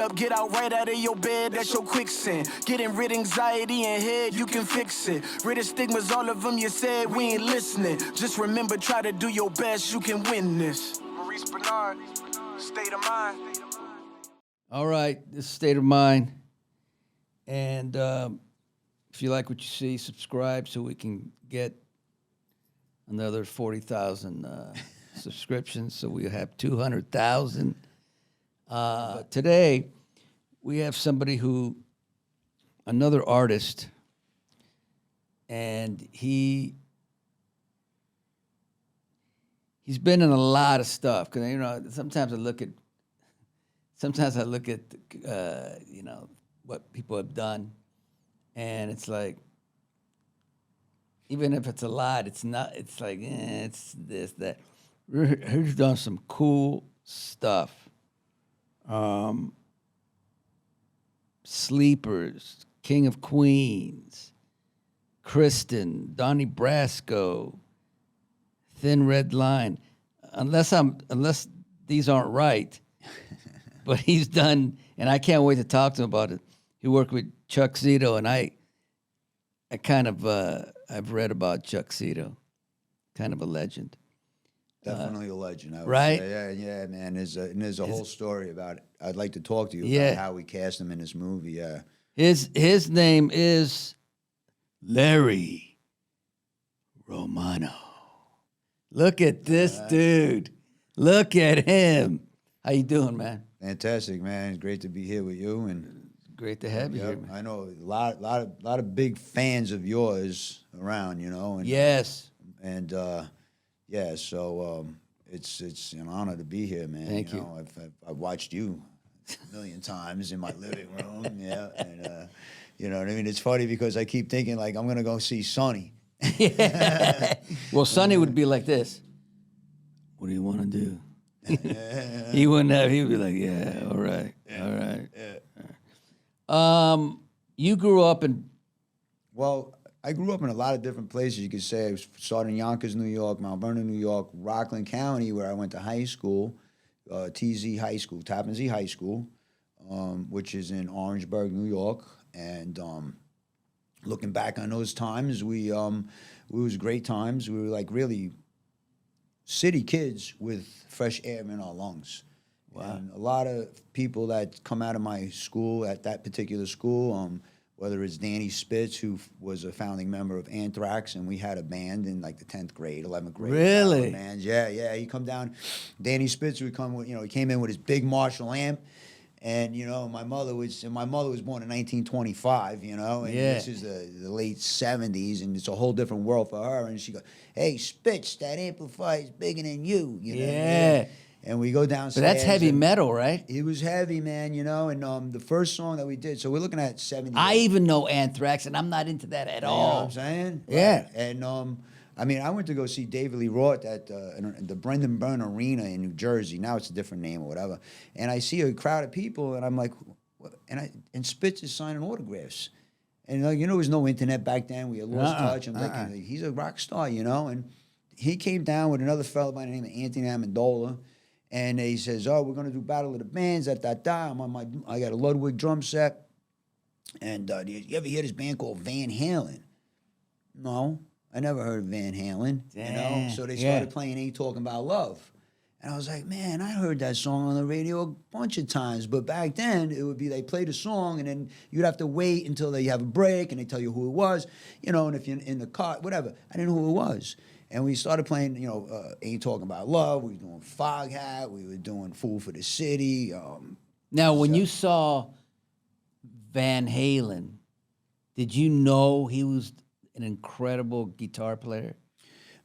up, get out right out of your bed, that's your quicksand. Getting rid anxiety and head, you can fix it. Rid of stigmas, all of them you said, we ain't listening. Just remember, try to do your best, you can win this. Maurice Benard, State of Mind. All right, this is State of Mind. And if you like what you see, subscribe so we can get another 40,000 subscriptions, so we have 200,000. Today, we have somebody another artist, and he's been in a lot of stuff. Because, you know, sometimes I look at you know, what people have done, and it's like, even if it's a lot, it's not. It's like, it's this, that. He's done some cool stuff. Sleepers, King of Queens, Kristen, Donnie Brasco, Thin Red Line. Unless these aren't right, but he's done, and I can't wait to talk to him about it. He worked with Chuck Zito, and I kind of I've read about Chuck Zito, kind of a legend. Definitely a legend, I would right? say. Yeah, man. There's a whole story about it. I'd like to talk to you about how we cast him in this movie. Yeah. His name is Larry Romano. Look at this dude. Look at him. How you doing, man? Fantastic, man. It's great to be here with you, and great to have you here, man. I know a lot of big fans of yours around, you know. And, yes. And yeah, so it's an honor to be here, man. Thank you. I've watched you a million times in my living room, yeah. And you know what I mean? It's funny because I keep thinking like I'm gonna go see Sonny. Well, Sonny would be like this. What do you want to do? He wouldn't have. He would be like, yeah, all right, all right. Yeah. You grew up in. Well, I grew up in a lot of different places. You could say I started in Yonkers, New York, Mount Vernon, New York, Rockland County, where I went to high school, TZ High School, Tappan Zee High School, which is in Orangeburg, New York. And looking back on those times, we was great times. We were like really city kids with fresh air in our lungs. Wow. And a lot of people that come out of my school, at that particular school, whether it's Danny Spitz, who was a founding member of Anthrax, and we had a band in like the 10th grade, 11th grade. Really? Bands. Yeah. He come down, Danny Spitz would come with, he came in with his big Marshall amp. And, my mother was born in 1925, and this is the late 70s, and it's a whole different world for her. And she goes, hey, Spitz, that amplifier is bigger than you, know? Yeah. And we go downstairs. But that's heavy metal, right? It was heavy, man, and the first song that we did, so we're looking at 70. I even know Anthrax, and I'm not into that at all. You know what I'm saying? Yeah. Right. And, I went to go see David Lee Roth at the Brendan Byrne Arena in New Jersey. Now it's a different name or whatever. And I see a crowd of people, and I'm like, what? And Spitz is signing autographs. And there was no internet back then. We had lost touch. I'm like, he's a rock star, And he came down with another fellow by the name of Anthony Amendola. And he says, oh, we're going to do Battle of the Bands, I got a Ludwig drum set. And you ever hear this band called Van Halen? No. I never heard of Van Halen, Damn. So they started playing Ain't Talking About Love. And I was like, man, I heard that song on the radio a bunch of times. But back then, it would be they played a song, and then you'd have to wait until they have a break, and they tell you who it was, and if you're in the car, whatever. I didn't know who it was. And we started playing, Ain't Talking About Love. We were doing Foghat. We were doing Fool for the City. Now, when you saw Van Halen, did you know he was an incredible guitar player?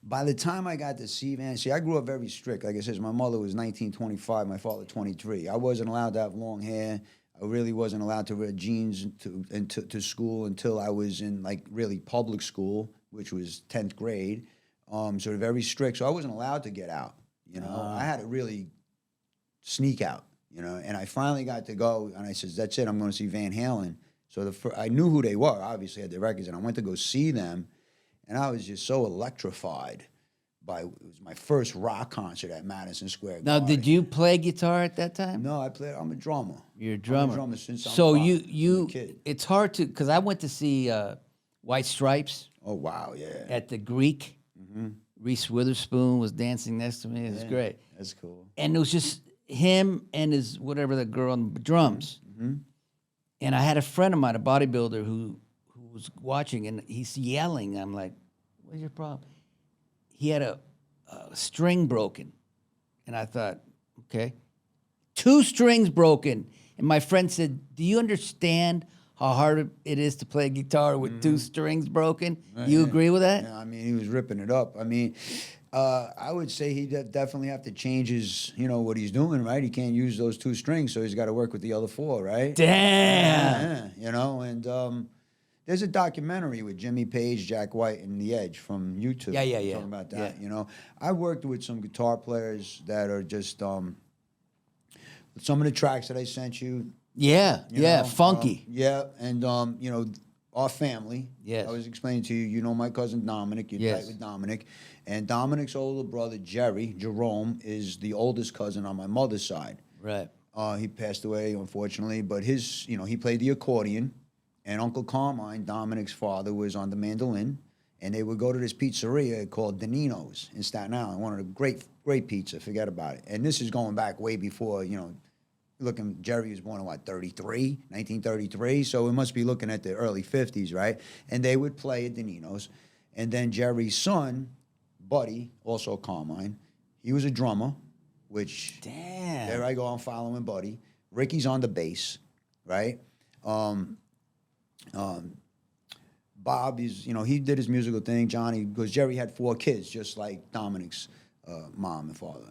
By the time I got to see Van, I grew up very strict. Like I said, my mother was 1925, my father 23. I wasn't allowed to have long hair. I really wasn't allowed to wear jeans to school until I was in really public school, which was 10th grade. So they're very strict. So I wasn't allowed to get out. I had to really sneak out. And I finally got to go, and I said, "That's it. I'm going to see Van Halen." So I knew who they were, obviously, I had their records, and I went to go see them, and I was just so electrified it was my first rock concert at Madison Square Now, Garden. did you play guitar at that time? No, I'm a drummer. You're a drummer. I'm a drummer since I'm so five, you from a kid. it's hard to, because I went to see White Stripes Oh wow, yeah. at the Greek. Reese Witherspoon was dancing next to me. It was great. That's cool. And it was just him and his whatever the girl on the drums. And I had a friend of mine, a bodybuilder, who was watching, and he's yelling. I'm like, "What's your problem?" He had a string broken, and I thought, "Okay, 2 strings broken." And my friend said, "Do you understand how hard it is to play guitar with 2 strings broken?" You agree with that? Yeah, I mean, he was ripping it up. I mean, I would say he definitely have to change his, what he's doing, right? He can't use those 2 strings, so he's got to work with the other 4, right? Damn. Yeah, and there's a documentary with Jimmy Page, Jack White, and The Edge from YouTube. Yeah. Talking about that, Yeah. I worked with some guitar players that are just, some of the tracks that I sent you, Yeah, you yeah, know, funky. and our family. Yes. I was explaining to you. You know my cousin Dominic. You're Yes. tight with Dominic, and Dominic's older brother Jerome is the oldest cousin on my mother's side. Right. He passed away unfortunately, but he played the accordion, and Uncle Carmine, Dominic's father, was on the mandolin, and they would go to this pizzeria called Danino's in Staten Island. One of the great pizza. Forget about it. And this is going back way before Looking, Jerry was born in 1933, so we must be looking at the early 50s, right? And they would play at Danino's. And then Jerry's son, Buddy, also Carmine, he was a drummer, which, Damn. there I go, I'm following Buddy. Ricky's on the bass, right? Bob is, he did his musical thing. Johnny, because Jerry had 4 kids, just like Dominic's mom and father.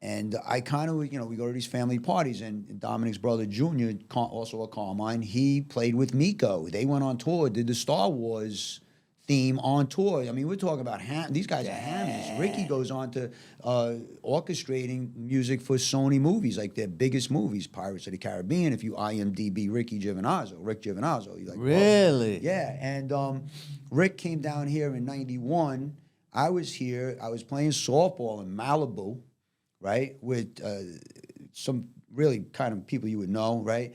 And I kind of, we go to these family parties, and Dominic's brother Junior, also a Carmine, he played with Miko. They went on tour, did the Star Wars theme on tour. I mean, we're talking about these guys are hammies. Ricky goes on to orchestrating music for Sony movies, like their biggest movies, Pirates of the Caribbean. If you IMDb Rick Giovinazzo, you're like, Really? whoa. Yeah, and Rick came down here in '91. I was here. I was playing softball in Malibu, right, with some really kind of people you would know, right?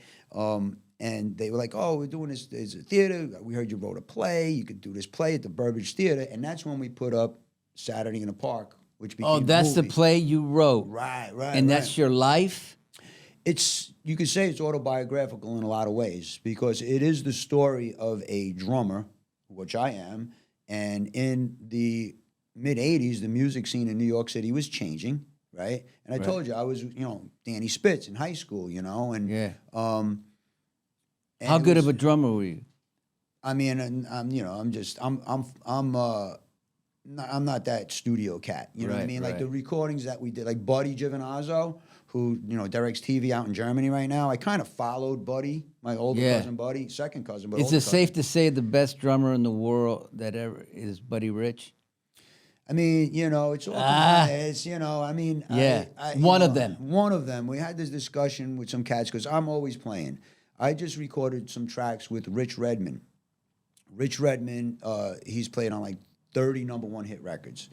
And they were like, "Oh, we're doing this as a theater. We heard you wrote a play. You could do this play at the Burbage Theater." And that's when we put up Saturday in the Park, which became that's the the play you wrote. Right. And that's your life? You could say it's autobiographical in a lot of ways, because it is the story of a drummer, which I am, and in the mid-'80s, the music scene in New York City was changing, right? And I told you, I was, Danny Spitz in high school, and Yeah. and How it good was- of a drummer were you? I mean, and I'm not that studio cat. You know what I Right, mean? Like right. the recordings that we did, like Buddy Giovinazzo, who directs TV out in Germany right now. I kind of followed Buddy, my older cousin Buddy, second cousin. But Is older it safe cousin. to say the best drummer in the world that ever is Buddy Rich? I mean, it's all it's, I mean, Yeah. I, One of them. One of them. We had this discussion with some cats because I'm always playing. I just recorded some tracks with Rich Redmond. Rich Redmond, he's played on like 30 #1 hit records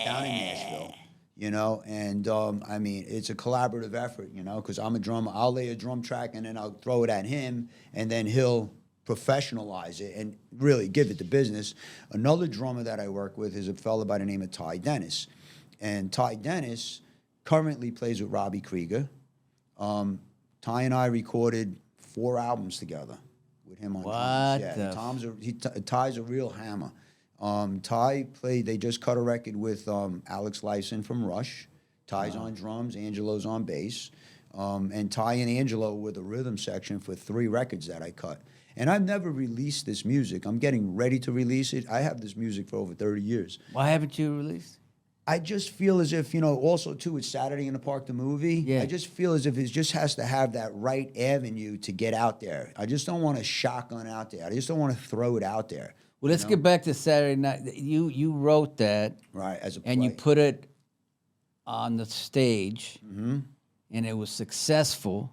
down in Nashville. And I mean, it's a collaborative effort, because I'm a drummer. I'll lay a drum track and then I'll throw it at him, and then he'll professionalize it and really give it to business. Another drummer that I work with is a fella by the name of Ty Dennis. And Ty Dennis currently plays with Robbie Krieger. Ty and I recorded 4 albums together with him on drums. Yeah, Ty's a real hammer. They just cut a record with Alex Lyson from Rush. Ty's on drums, Angelo's on bass. And Ty and Angelo were the rhythm section for 3 records that I cut. And I've never released this music. I'm getting ready to release it. I have this music for over 30 years. Why haven't you released? I just feel as if, also too, it's Saturday in the Park, the movie. Yeah. I just feel as if it just has to have that right avenue to get out there. I just don't want to shotgun out there. I just don't want to throw it out there. Well, let's get back to Saturday Night. You wrote that, Right, as a play. and you put it on the stage, and it was successful.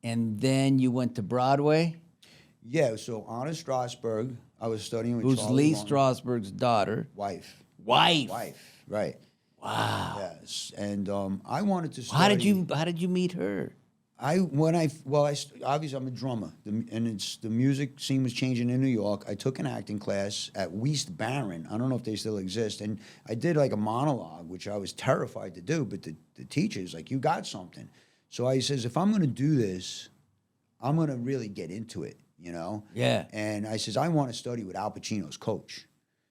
And then you went to Broadway. Yeah, so Anna Strasberg, I was studying with Who's Charlie Lee Long, Strasberg's daughter? wife. wife, right? Wow. Yes, and I wanted to study. How did you meet her? Obviously I'm a drummer, and the music scene was changing in New York. I took an acting class at West Barron. I don't know if they still exist, and I did like a monologue, which I was terrified to do. But the teacher's like, "You got something." So I says, "If I'm going to do this, I'm going to really get into it, you know." Yeah. And I says, "I want to study with Al Pacino's coach."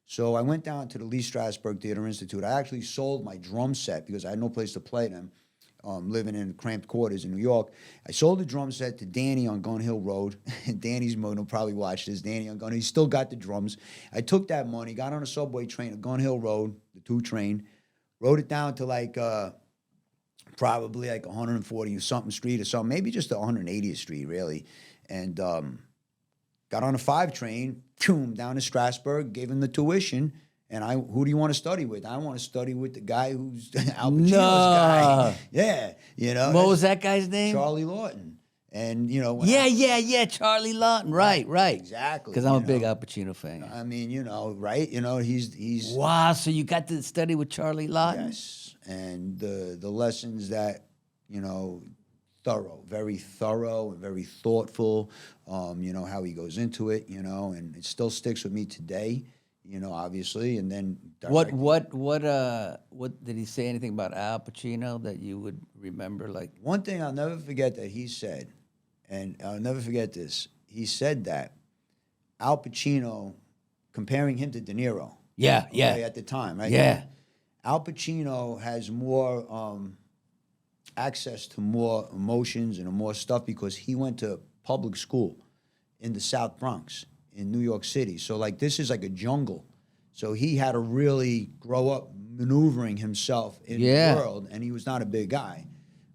So I went down to the Lee Strasberg Theater Institute. I actually sold my drum set because I had no place to play them. Living in cramped quarters in New York. I sold the drum set to Danny on Gun Hill Road. And Danny's will probably watch this. Danny on Gun Hill. He still got the drums. I took that money, got on a subway train at Gun Hill Road, the 2 train, rode it down to like probably like 140 something street or something, maybe just the 180th street really. And got on a 5 train, boom, down to Strasburg, gave him the tuition. And who do you want to study with? I want to study with the guy who's Al Pacino's guy. Yeah, you know. What was that guy's name? Charlie Lawton. And you know. Yeah, Charlie Lawton. Right. Exactly. Because I'm a big Al Pacino fan. I mean, you know, right? You know, he's. Wow. So you got to study with Charlie Lawton? Yes, and the lessons that, you know, very thorough and very thoughtful. You know how he goes into it. You know, and it still sticks with me today. You know, obviously, and then what did he say anything about Al Pacino that you would remember? Like one thing I'll never forget that he said, and I'll never forget this. He said that Al Pacino, comparing him to De Niro. Yeah. At the time, right? Yeah. Al Pacino has more access to more emotions and more stuff because he went to public school in the South Bronx in New York City. So like this is like a jungle. So he had to really grow up maneuvering himself in the world, and he was not a big guy.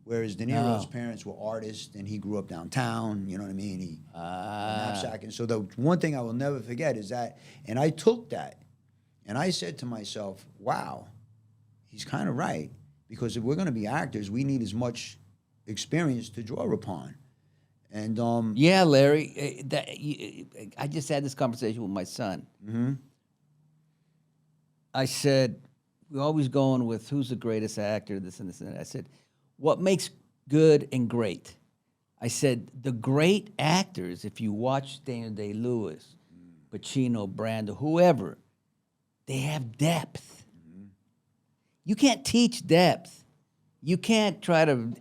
Whereas De Niro's parents were artists, and he grew up downtown, you know what I mean? He knapsack. And so the one thing I will never forget is that, and I took that, and I said to myself, wow, he's kind of right. Because if we're going to be actors, we need as much experience to draw upon. And yeah, Larry, I just had this conversation with my son. Mm-hmm. I said, we're always going with who's the greatest actor, this and this and that. I said, what makes good and great? I said, the great actors, if you watch Daniel Day-Lewis, Pacino, Brando, whoever, they have depth. Mm-hmm. You can't teach depth. You can't try to,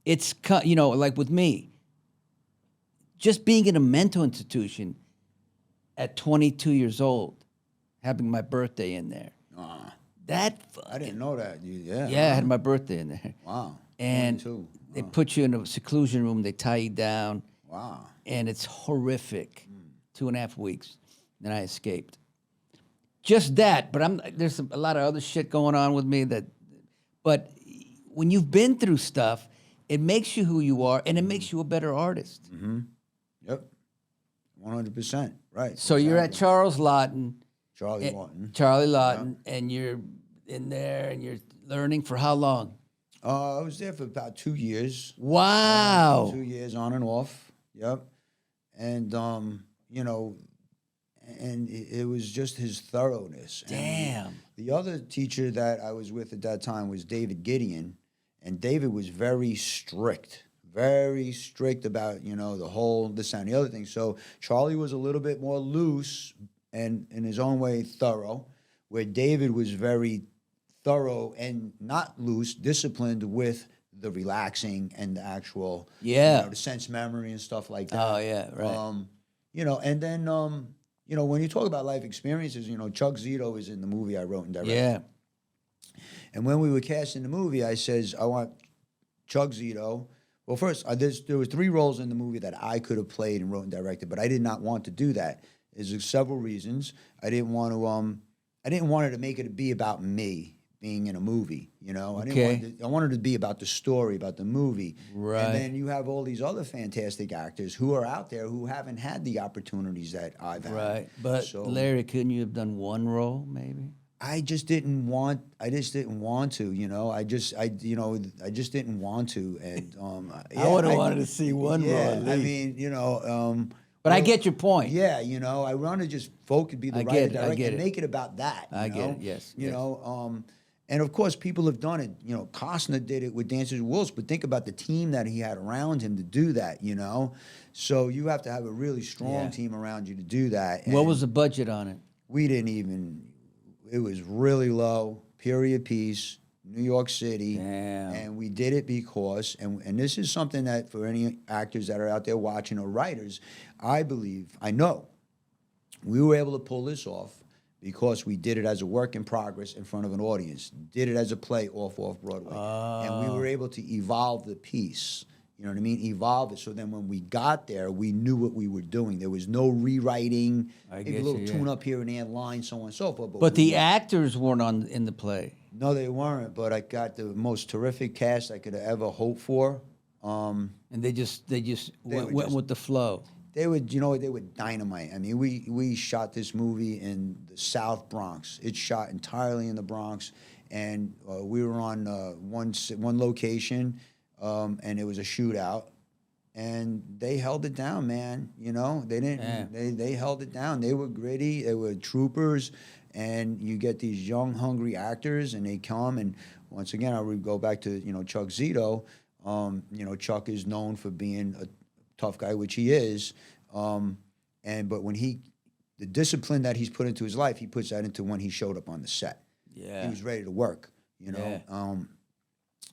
it's, you know, like with me, just being in a mental institution at 22 years old, having my birthday in there. I didn't know that. Yeah, I had my birthday in there. Wow. And they put you in a seclusion room, they tie you down. Wow. And it's horrific. 2.5 weeks. Then I escaped. Just that, but there's a lot of other shit going on with me but when you've been through stuff, it makes you who you are, and it makes you a better artist. Mm-hmm. Yep. 100%. Right. So you're at Charles Lawton. Charlie Lawton. Charlie Lawton, and you're in there, and you're learning for how long? I was there for about 2 years. Wow. 2 years on and off. Yep. And, you know, and it was just his thoroughness. Damn. And the other teacher that I was with at that time was David Gideon, and David was very strict about, you know, the whole, this and the other thing. So Charlie was a little bit more loose and in his own way thorough, where David was very thorough and not loose, disciplined with the relaxing and the actual, you know, the sense memory and stuff like that. Oh, yeah, right. You know, and then, you know, when you talk about life experiences, you know, Chuck Zito is in the movie I wrote and directed. Yeah. And when we were casting the movie, I says, I want Chuck Zito. Well, first, there was 3 roles in the movie that I could have played and wrote and directed, but I did not want to do that. There's several reasons. I didn't want it to make it be about me being in a movie, you know? I wanted it to be about the story, about the movie. Right. And then you have all these other fantastic actors who are out there who haven't had the opportunities that I've had. Right. But Larry, couldn't you have done one role maybe? I just didn't want to, you know. I just didn't want to, and I would have wanted to see one role. I mean, you know, But I get your point. Yeah, you know, I want to just focus, be the I writer, get it, I director, get and it. make it about that. I You get know? it, yes, You yes. know, and of course, people have done it. You know, Costner did it with Dances with Wolves, but think about the team that he had around him to do that. You know, so you have to have a really strong Yeah. team around you to do that. What And was the budget on it? we didn't even. It was really low. Period piece. New York City. Damn. And we did it because, and this is something that for any actors that are out there watching or writers, I believe, I know, we were able to pull this off because we did it as a work in progress in front of an audience, did it as a play off Broadway. And we were able to evolve the piece. You know what I mean? Evolve it. So then when we got there, we knew what we were doing. There was no rewriting, maybe get a little you, yeah. tune up here and there, line, so on and so forth. But we the actors weren't in the play. No, they weren't, but I got the most terrific cast I could have ever hoped for. And they just went were just- with the flow. They would, you know, they were dynamite. I mean, we shot this movie in the South Bronx. It's shot entirely in the Bronx, and we were on one location, and it was a shootout, and they held it down, man. You know, they didn't. They held it down. They were gritty. They were troopers, and you get these young, hungry actors, and they come. And once again, I would go back to Chuck Zito. You know, Chuck is known for being a tough guy, which he is, but when the discipline that he's put into his life, he puts that into when he showed up on the set. Yeah. He was ready to work, you know.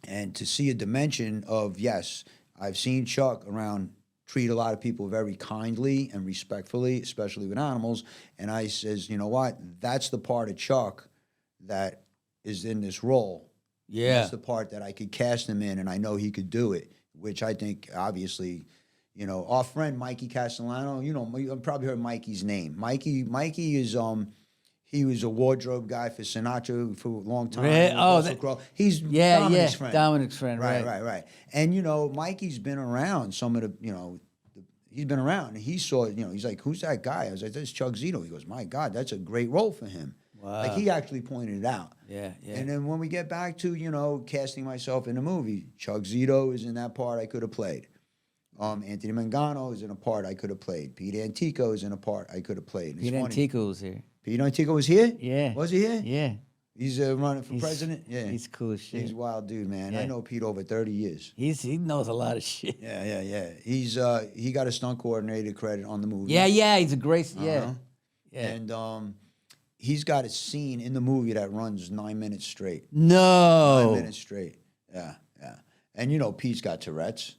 And to see a dimension of, yes, I've seen Chuck around treat a lot of people very kindly and respectfully, especially with animals, and I says, you know what, that's the part of Chuck that is in this role. Yeah. That's the part that I could cast him in, and I know he could do it, which I think, obviously, you know, our friend Mikey Castellano, you know, you've probably heard Mikey's name. Mikey is, he was a wardrobe guy for Sinatra for a long time. Really? Oh, he's Dominic's friend. Dominic's friend, right. Right. And, you know, Mikey's been around some of the, you know, he's been around, and he saw, you know, he's like, who's that guy? I was like, that's Chuck Zito. He goes, my God, that's a great role for him. Wow. Like, he actually pointed it out. Yeah. And then when we get back to, you know, casting myself in the movie, Chuck Zito is in that part I could have played. Anthony Mangano is in a part I could have played. Pete Antico is in a part I could have played. Pete Antico was here. Pete Antico was here? Yeah. Was he here? Yeah. He's running for president? Yeah. He's cool as shit. He's a wild dude, man. Yeah. I know Pete over 30 years. He knows a lot of shit. Yeah. He got a stunt coordinator credit on the movie. Yeah. He's a great. Yeah. And he's got a scene in the movie that runs 9 minutes straight. No. 9 minutes straight. Yeah. And you know, Pete's got Tourette's.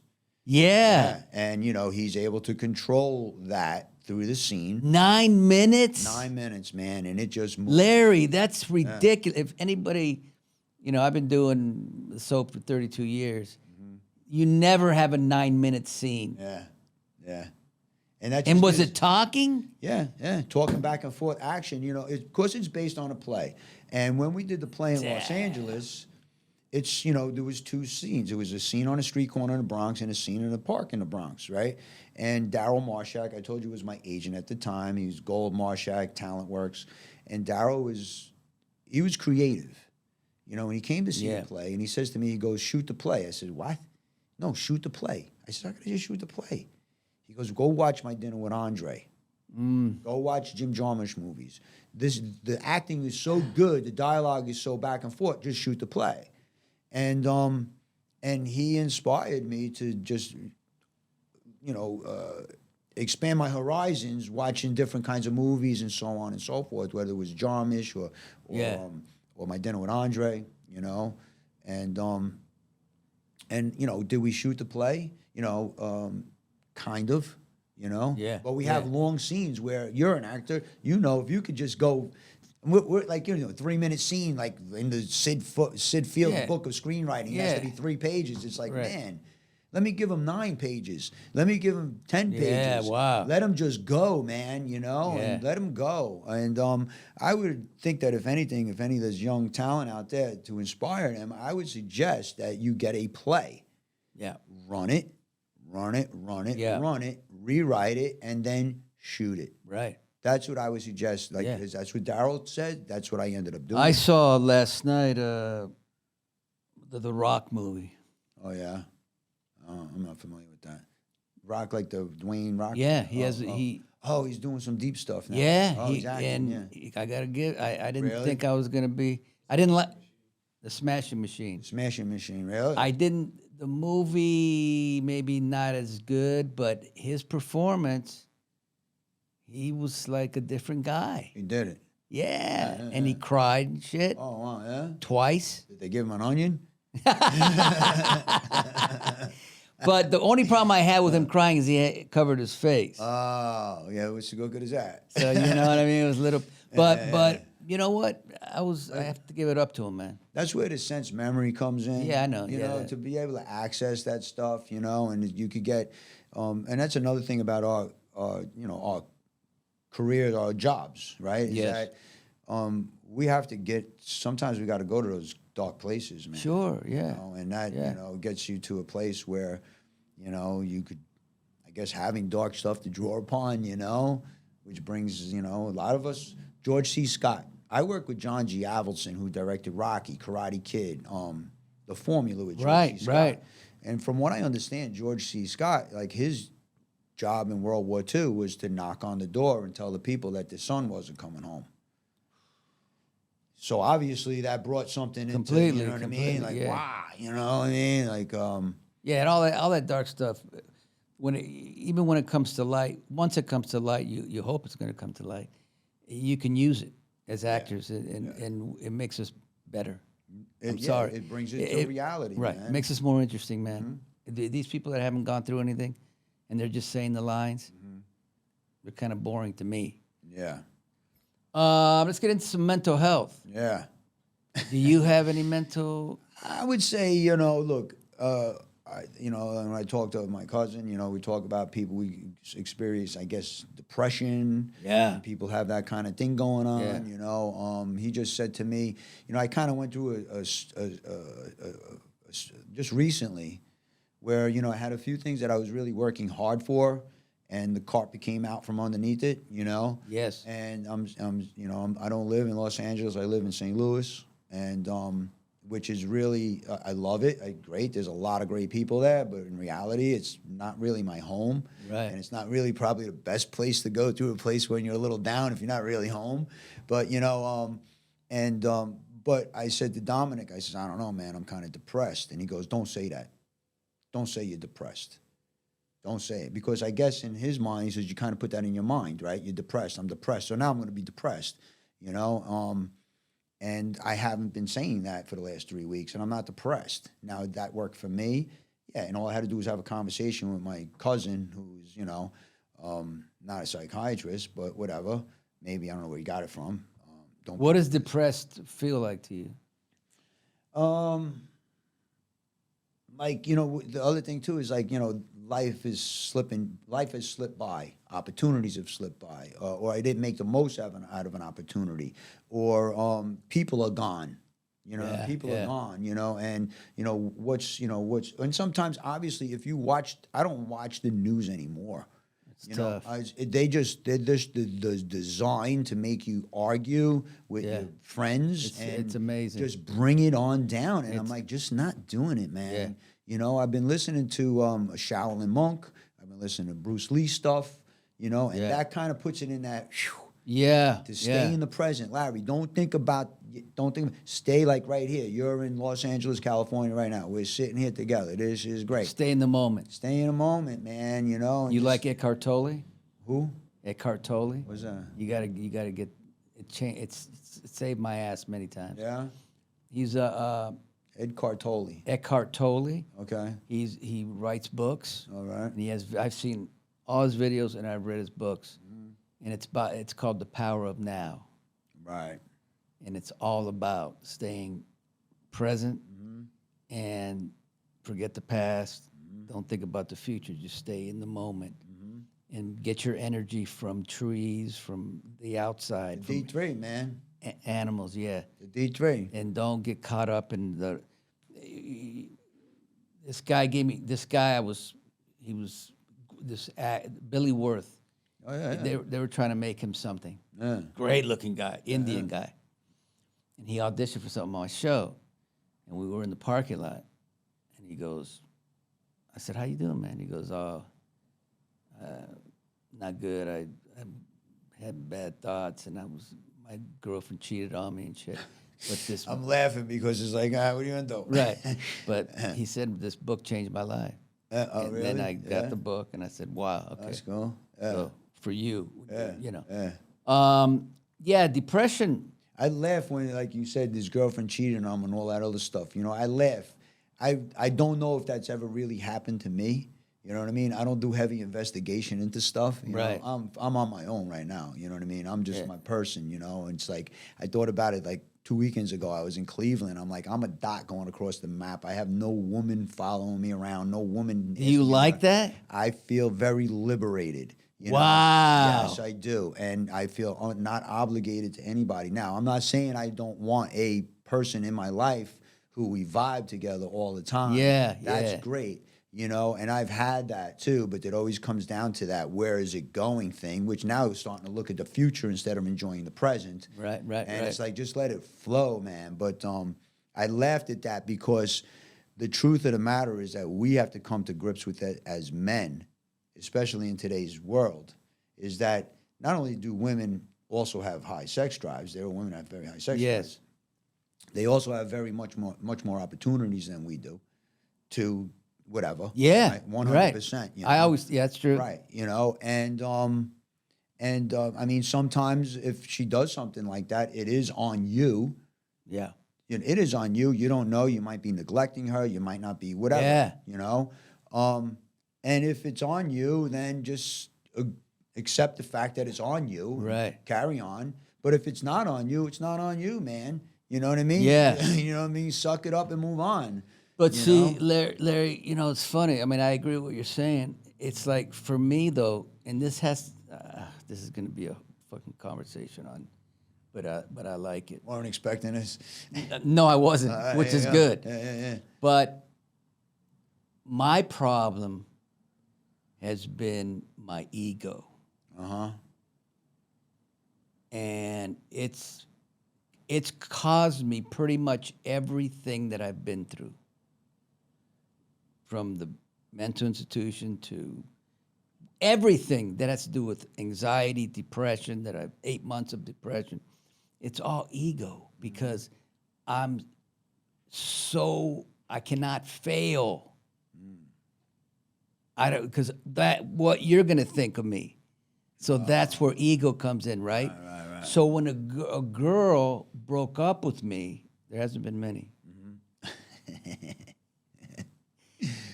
Yeah. And you know, he's able to control that through the scene. 9 minutes. 9 minutes, man, and it just moves. Larry, that's ridiculous. If anybody, you know, I've been doing soap for 32 years. You never have a 9 minute scene. Yeah. And And was it talking? Yeah. Talking back and forth, action. You know, of course, it's based on a play. And when we did the play in Los Angeles, it's, you know, there was two scenes. There was a scene on a street corner in the Bronx and a scene in a park in the Bronx, right? And Daryl Marshak, I told you, was my agent at the time. He was Gold Marshak, Talent Works. And Daryl was creative. You know, when he came to see the play, and he says to me, he goes, shoot the play. I said, what? No, shoot the play. I said, how could I just shoot the play? He goes, go watch My Dinner with Andre. Go watch Jim Jarmusch movies. The acting is so good, the dialogue is so back and forth, just shoot the play. And he inspired me to just, you know, expand my horizons, watching different kinds of movies and so on and so forth, whether it was Jarmusch or My Dinner with Andre, you know. And you know, did we shoot the play? You know, kind of, you know. Yeah. But we have long scenes where you're an actor, you know, if you could just go. We're like, you know, 3 minute scene, like in the Sid Field book of screenwriting. It has to be 3 pages. It's like, man, let me give him 9 pages. Let me give him 10 pages. Yeah, wow. Let him just go, man, you know, and let him go. And I would think that if any of this young talent out there, to inspire them, I would suggest that you get a play. Yeah. Run it, rewrite it, and then shoot it. Right. That's what I would suggest. Like, 'cause that's what Daryl said. That's what I ended up doing. I saw last night the Rock movie. Oh, yeah? I'm not familiar with that. Rock like the Dwayne Rock? Yeah, he has oh. he. Oh, he's doing some deep stuff now. Yeah, Oh, he's acting, yeah. I gotta give. I didn't Really? think I was gonna be. I didn't like the Smashing Machine. Smashing Machine, really? I didn't. The movie maybe not as good, but his performance, he was like a different guy. He did it. Yeah, and he cried and shit Oh, wow, yeah? twice. Did they give him an onion? But the only problem I had with him crying is covered his face. Oh, yeah, what's so good as that? So you know what I mean? It was little, but you know what? I have to give it up to him, man. That's where the sense memory comes in. Yeah, I know. You Yeah, know, that- to be able to access that stuff, you know, and you could get, and that's another thing about our you know, our careers, our jobs, right? Is Yes. that we have to get. Sometimes we got to go to those dark places, man. Sure, yeah. You know, and that Yeah. you know gets you to a place where, you know, you could, I guess, having dark stuff to draw upon, you know, which brings, you know, a lot of us. George C. Scott. I work with John G. Avildsen, who directed Rocky, Karate Kid, The Formula with George Right, C. Scott. right. And from what I understand, George C. Scott, like his job in World War II was to knock on the door and tell the people that the son wasn't coming home. So obviously that brought something Completely, into, you know what I mean? Like, yeah. wow, you know what I mean? Like, Yeah, and all that dark stuff. Even when it comes to light, once it comes to light, you hope it's going to come to light. You can use it as actors, and it makes us better. I'm sorry, it brings it to reality, right? man. It makes us more interesting, man. These people that haven't gone through anything, and they're just saying the lines, they're kind of boring to me. Yeah, Let's get into some mental health. yeah. Do you have any mental? I would say, you know, look, you know, when I talk to my cousin, you know, we talk about people we experience, I guess, depression. Yeah. And people have that kind of thing going on. Yeah. You know, he just said to me, you know, I kind of went through just recently, where you know I had a few things that I was really working hard for, and the carpet came out from underneath it. You know. Yes. And I don't live in Los Angeles. I live in St. Louis, and which is really, I love it. Great. There's a lot of great people there, but in reality, it's not really my home. Right. And it's not really probably the best place to go to, a place when you're a little down if you're not really home. But, you know, but I said to Dominic, I said, I don't know, man, I'm kind of depressed. And he goes, don't say that. Don't say you're depressed. Don't say it. Because I guess in his mind, he says, you kind of put that in your mind, right? You're depressed. I'm depressed. So now I'm going to be depressed, you know? And I haven't been saying that for the last 3 weeks, and I'm not depressed. Now, that worked for me. Yeah, and all I had to do was have a conversation with my cousin, who's, you know, not a psychiatrist, but whatever. Maybe, I don't know where he got it from. What does depressed feel like to you? Like, you know, the other thing, too, is like, you know, life has slipped by. Opportunities have slipped by. Or I didn't make the most out of an opportunity. Or people are gone. You know, people are gone, you know, and, you know, and sometimes, obviously, if you watch, I don't watch the news anymore. It's tough. They're just designed to make you argue with your friends. It's amazing. Just bring it on down. And I'm like, just not doing it, man. Yeah. You know, I've been listening to a Shaolin monk. I've been listening to Bruce Lee stuff, you know, and that kind of puts it in that, to stay in the present. Larry, stay like right here. You're in Los Angeles, California right now. We're sitting here together. This is great. Stay in the moment. Stay in the moment, man, you know. You like Eckhart Tolle? Who? Eckhart Tolle? What's that? You gotta get it. It saved my ass many times. Yeah? He's Eckhart Tolle. Eckhart Tolle. Okay. He writes books. All right. And I've seen all his videos and I've read his books. And it's called The Power of Now. Right. And it's all about staying present and forget the past. Don't think about the future. Just stay in the moment and get your energy from trees, from the outside, The D3, man. animals. Yeah, The D3. and don't get caught up in the. This guy gave me this guy. Billy Worth. Oh, yeah. They were trying to make him something. Yeah. Great looking guy, Indian guy. And he auditioned for something on my show. And we were in the parking lot. And he goes, I said, how you doing, man? He goes, oh, not good. I had bad thoughts, and my girlfriend cheated on me and shit. But this I'm laughing because it's like, what are you gonna do? right. But he said this book changed my life. Oh, And really? then I got the book, and I said, "Wow, okay." That's cool. Yeah. So for you, you know, Yeah. yeah, depression. I laugh when, like you said, his girlfriend cheated on him and all that other stuff. You know, I laugh. I don't know if that's ever really happened to me. You know what I mean? I don't do heavy investigation into stuff. You Right. know, I'm on my own right now. You know what I mean? I'm just my person. You know, and it's like I thought about it like 2 weekends ago. I was in Cleveland. I'm like, I'm a dot going across the map. I have no woman following me around. No woman. Do you like that? I feel very liberated. You know? Wow. Yes, I do. And I feel not obligated to anybody. Now, I'm not saying I don't want a person in my life who we vibe together all the time. Yeah, That's yeah. great. You know, and I've had that too, but it always comes down to that where is it going thing, which now is starting to look at the future instead of enjoying the present. Right. And it's like, just let it flow, man. But I laughed at that because the truth of the matter is that we have to come to grips with it as men, especially in today's world, is that not only do women also have high sex drives, there are women that have very high sex drives. They also have much more opportunities than we do to whatever. Yeah. Right? 100%. You know? That's true. Right. You know, and I mean, sometimes if she does something like that, it is on you. Yeah. It is on you. You don't know. You might be neglecting her. You might not be whatever. Yeah. You know? And if it's on you, then just accept the fact that it's on you. Right. Carry on. But if it's not on you, it's not on you, man. You know what I mean? Yeah. You know what I mean? Suck it up and move on. But you see, know? Larry, you know, it's funny. I mean, I agree with what you're saying. It's like, for me, though, and this is going to be a fucking conversation on, but I like it. Weren't expecting this. No, I wasn't, which is good. Yeah. But my problem has been my ego. Uh-huh. And it's caused me pretty much everything that I've been through. From the mental institution to everything that has to do with anxiety, depression, that I've 8 months of depression. It's all ego because I cannot fail. I don't, because what you're gonna think of me. So that's where ego comes in, right? Right. So when a girl broke up with me, there hasn't been many.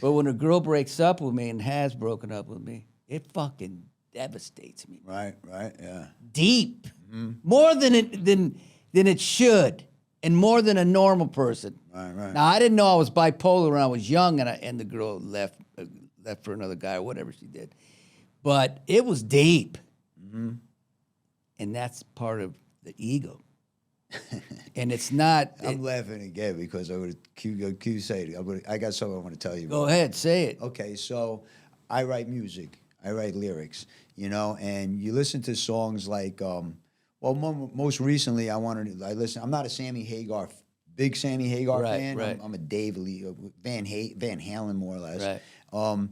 But when a girl breaks up with me and has broken up with me, it fucking devastates me. Right, yeah. Deep. More than it should, and more than a normal person. Right. Now, I didn't know I was bipolar when I was young, and the girl left for another guy or whatever she did. But it was deep. And that's part of the ego. And it's not. I'm laughing again because I would Q say it. I got something I want to tell you about. Go ahead, say it. Okay, so I write music. I write lyrics, you know, and you listen to songs like, most recently I listen. I'm not a big Sammy Hagar fan. Right. I'm a Dave Lee, Van Halen more or less. Right.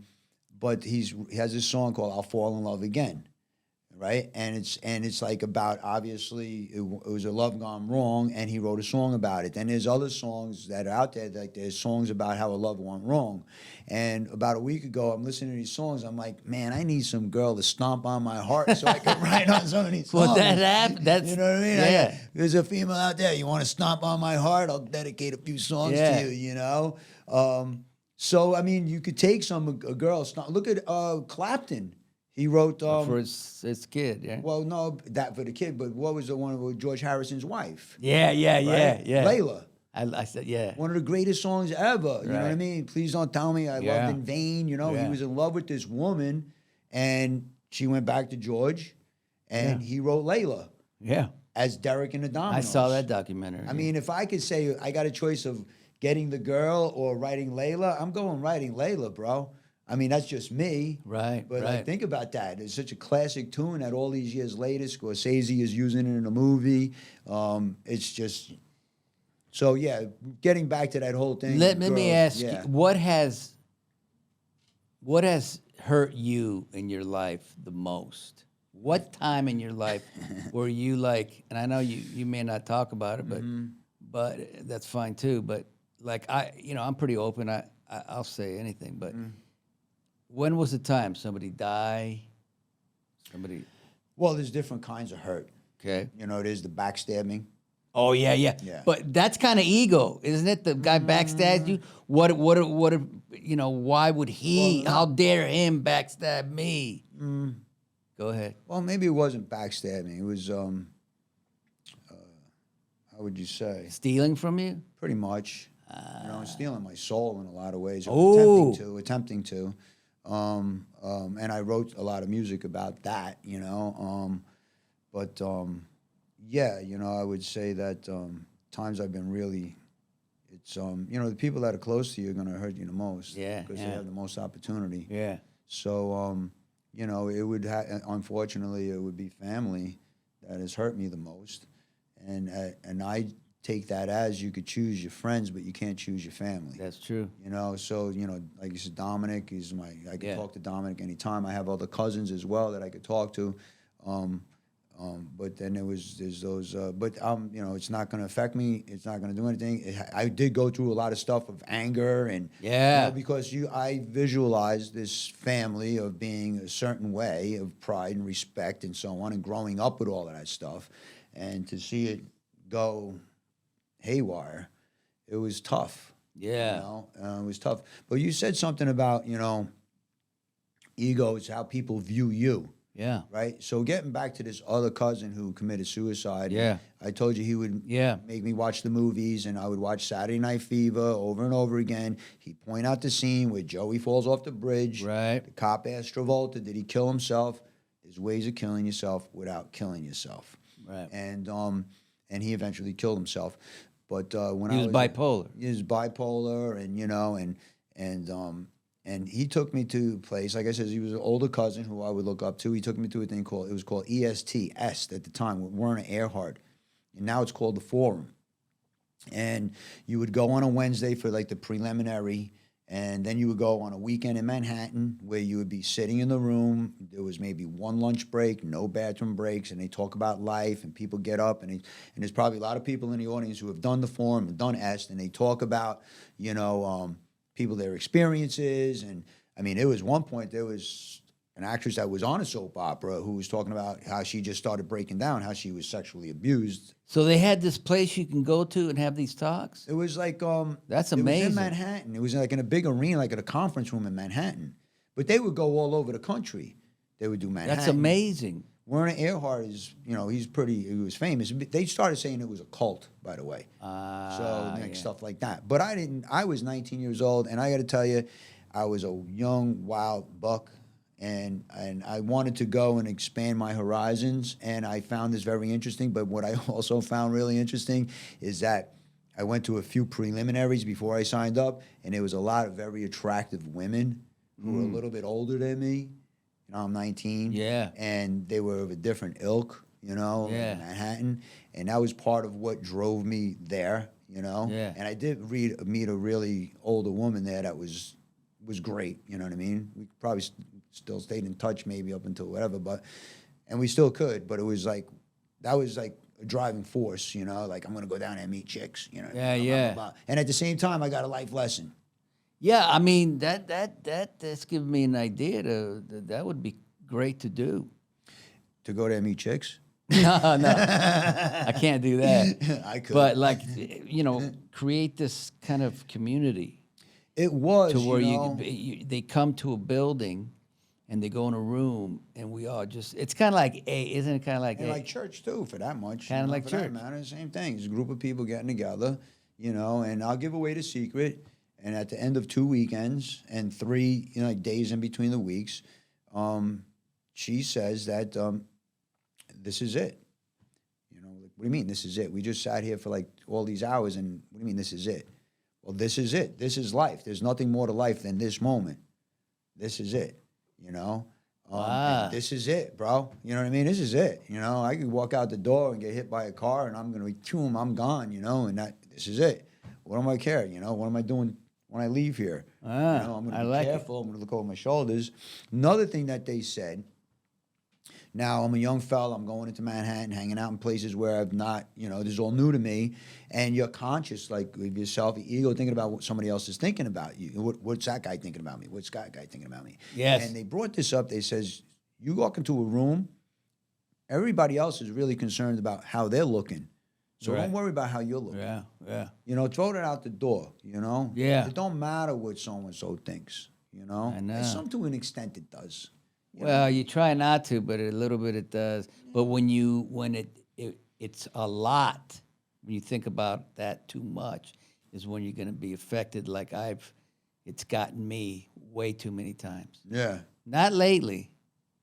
But he has this song called "I'll Fall in Love Again." Right, and it's like about, obviously it was a love gone wrong, and he wrote a song about it. Then there's other songs that are out there, like there's songs about how a love went wrong. And about a week ago, I'm listening to these songs. I'm like, man, I need some girl to stomp on my heart so I can write on some of these songs. Well, that happened. That's, you know what I mean? Yeah. There's a female out there. You want to stomp on my heart? I'll dedicate a few songs to you. You know. So I mean, you could take a girl. Look at Clapton. He wrote for his kid, yeah. Well, no, that for the kid, but what was the one with George Harrison's wife? Yeah. Layla. I said, yeah. One of the greatest songs ever. You know what I mean? Please don't tell me I loved in vain. You know, he was in love with this woman, and she went back to George, and he wrote Layla. Yeah. As Derek and the Dominoes. I saw that documentary. I mean, if I could say I got a choice of getting the girl or writing Layla, I'm going writing Layla, bro. I mean, that's just me. Right. But like, think about that. It's such a classic tune that all these years later, Scorsese is using it in a movie. It's just... So, yeah, getting back to that whole thing. Let me ask you, what has hurt you in your life the most? What time in your life were you like? And I know you may not talk about it, but that's fine too. But like I'm pretty open. I'll say anything. But when was the time somebody die? Somebody. Well, there's different kinds of hurt. Okay. There's the backstabbing. Oh yeah. Yeah. But that's kind of ego, isn't it? The guy backstabs you. What? Why would he? Well, how dare him backstab me? Go ahead. Well, maybe it wasn't backstabbing. It was, how would you say? Stealing from you? Pretty much. Stealing my soul in a lot of ways. Oh. Attempting to. And I wrote a lot of music about that, yeah, I would say that times I've been really, it's, the people that are close to you are going to hurt you the most. Yeah, because they have the most opportunity. Yeah. So, it would, unfortunately, it would be family that has hurt me the most. And I take that as you could choose your friends, but you can't choose your family. That's true. So, like you said, Dominic is I could talk to Dominic anytime. I have other cousins as well that I could talk to. But then there's those, it's not going to affect me. It's not going to do anything. I did go through a lot of stuff of anger and, because I visualized this family of being a certain way of pride and respect and so on, and growing up with all of that stuff, and to see it go haywire, it was tough. Yeah. It was tough. But you said something about, ego is how people view you. Yeah. Right? So getting back to this other cousin who committed suicide. Yeah. I told you he would make me watch the movies, and I would watch Saturday Night Fever over and over again. He'd point out the scene where Joey falls off the bridge. Right. The cop asked Travolta, did he kill himself? There's ways of killing yourself without killing yourself. Right. And he eventually killed himself. But when he was bipolar. He was bipolar, and he took me to a place, like I said, he was an older cousin who I would look up to. He took me to a thing called EST at the time, with Werner Erhard. And now it's called the Forum. And you would go on a Wednesday for like the preliminary, and then you would go on a weekend in Manhattan where you would be sitting in the room. There was maybe one lunch break, no bathroom breaks, and they talk about life, and people get up, and there's probably a lot of people in the audience who have done the Forum and done EST, and they talk about, people, their experiences. And I mean, it was one point, there was an actress that was on a soap opera who was talking about how she just started breaking down, how she was sexually abused. So they had this place you can go to and have these talks? It was like, that's amazing. It was in Manhattan. It was like in a big arena, like at a conference room in Manhattan. But they would go all over the country. They would do Manhattan. That's amazing. Werner Erhard is, he was famous. They started saying it was a cult, by the way. Stuff like that. But I was 19 years old, and I got to tell you, I was a young, wild buck, and I wanted to go and expand my horizons, and I found this very interesting. But what I also found really interesting is that I went to a few preliminaries before I signed up, and there was a lot of very attractive women who were a little bit older than me. I'm 19. Yeah. And they were of a different ilk, in Manhattan. And that was part of what drove me there, Yeah. And I did meet a really older woman there that was great, you know what I mean? We probably still stayed in touch maybe up until whatever, and we still could, but it was like, that was like a driving force, like I'm going to go down there and meet chicks, Yeah, blah, blah, blah. And at the same time, I got a life lesson. Yeah, I mean, that's giving me an idea that would be great to do. To go there and meet chicks? No, I can't do that. I could. But like, create this kind of community. It was, to where they come to a building and they go in a room and we all just, it's kind of like isn't it kind of like like church too, for that much. Kind of like for church. That matter, same thing. It's a group of people getting together, and I'll give away the secret. And at the end of 2 weekends and 3, days in between the weeks, she says that this is it. What do you mean this is it? We just sat here for like all these hours, and what do you mean this is it? Well, this is it. This is life. There's nothing more to life than this moment. This is it, Wow. And this is it, bro. You know what I mean? This is it. I could walk out the door and get hit by a car, and I'm going to be, I'm gone, and this is it. What am I care? What am I doing when I leave here. Ah, I'm going I to be like it. careful. I'm going to look over my shoulders. Another thing that they said. Now, I'm a young fella. I'm going into Manhattan, hanging out in places where I've not, this is all new to me. And you're conscious, like, of yourself, your ego, thinking about what somebody else is thinking about you. What's that guy thinking about me? What's that guy thinking about me? Yes. And they brought this up. They says, you walk into a room, everybody else is really concerned about how they're looking. So Right. don't worry about how you're looking. Yeah. Throw that out the door, Yeah. It don't matter what so-and-so thinks, I know. And some to an extent it does. Well, you try not to, but a little bit it does. But when it's a lot, when you think about that too much, is when you're going to be affected. Like it's gotten me way too many times. Yeah. Not lately.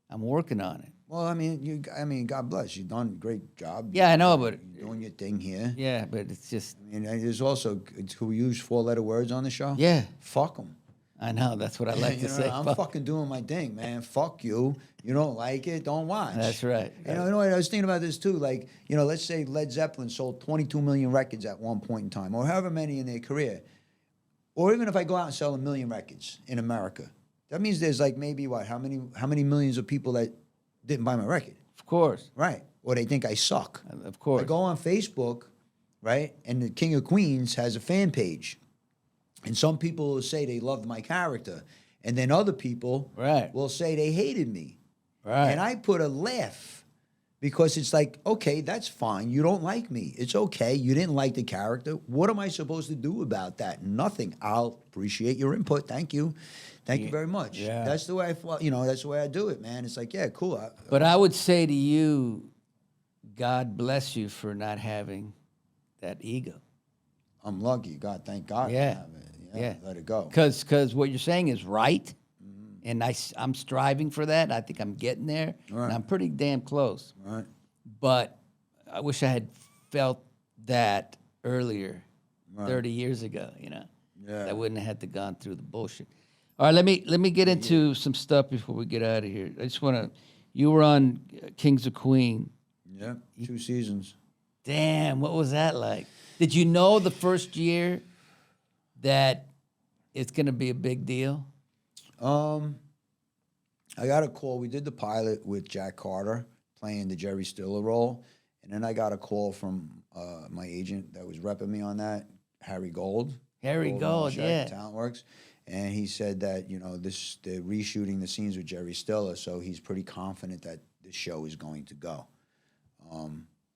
I'm working on it. Well, God bless. You've done a great job. Yeah, I know, but You're doing your thing here. yeah, but it's just And there's also, who use 4-letter words on the show? yeah. Fuck them. I know that's what I like to say. I'm fucking doing my thing, man. Fuck you. You don't like it, don't watch. That's right. You know what? I was thinking about this too. Like, let's say Led Zeppelin sold 22 million records at one point in time, or however many in their career. Or even if I go out and sell 1 million records in America, that means there's like maybe how many millions of people that didn't buy my record, Of course. right? Or they think I suck. Of course. I go on Facebook, right, and the King of Queens has a fan page. And some people will say they loved my character. And then other people Right. will say they hated me. Right. And I put a laugh because it's like, okay, that's fine. You don't like me. It's okay. You didn't like the character. What am I supposed to do about that? Nothing. I'll appreciate your input. Thank you. Thank you very much. Yeah. That's the way that's the way I do it, man. It's like, yeah, cool. But I would say to you, God bless you for not having that ego. I'm lucky. God, thank God. Yeah. I have it. Yeah. Let it go. Because what you're saying is right, and I'm striving for that. I think I'm getting there, Right. and I'm pretty damn close. Right. But I wish I had felt that earlier, Right. 30 years ago. Yeah. I wouldn't have had to gone through the bullshit. All right, let me get into some stuff before we get out of here. I just want to. You were on Kings of Queen. Yeah. 2 seasons. Damn, what was that like? Did you know the first year that it's going to be a big deal? I got a call. We did the pilot with Jack Carter playing the Jerry Stiller role. And then I got a call from my agent that was repping me on that, Harry Gold. Harry Gold, Malshek, yeah. Talent Works. And he said that, they're reshooting the scenes with Jerry Stiller, so he's pretty confident that the show is going to go.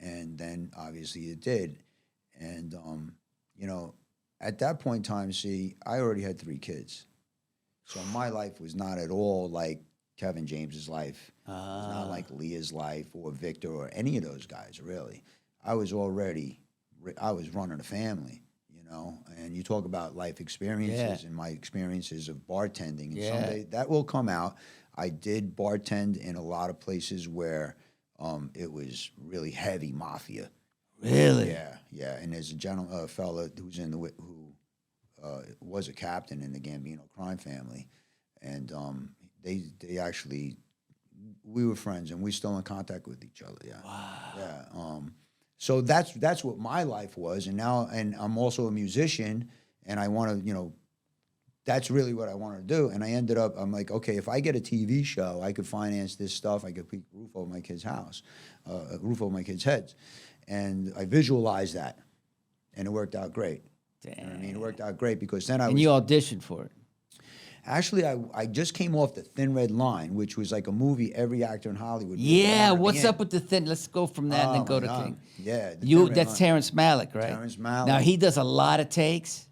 And then, obviously, it did. And, at that point in time, I already had 3 kids. So my life was not at all like Kevin James's life. It was not like Leah's life or Victor or any of those guys, really. I was running a family, and you talk about life experiences and my experiences of bartending. And someday that will come out. I did bartend in a lot of places where it was really heavy mafia. Really? Yeah. And there's a fella who was a captain in the Gambino crime family, and they actually, we were friends, and we're still in contact with each other. Yeah. Wow. Yeah. So that's what my life was, and I'm also a musician, and I want to, that's really what I wanted to do. And I ended up, I'm like, okay, if I get a TV show, I could finance this stuff. I could put a roof over my kids' house, a roof over my kids' heads. And I visualized that, and it worked out great. Damn. You know what I mean? It worked out great because then you auditioned for it. Actually, I just came off The Thin Red Line, which was like a movie every actor in Hollywood. Yeah, what's up with the thing? Let's go from that and then go to my King. God. Yeah. The Thin Red That's Line. Terrence Malick, right? Terrence Malick. Now he does a lot of takes.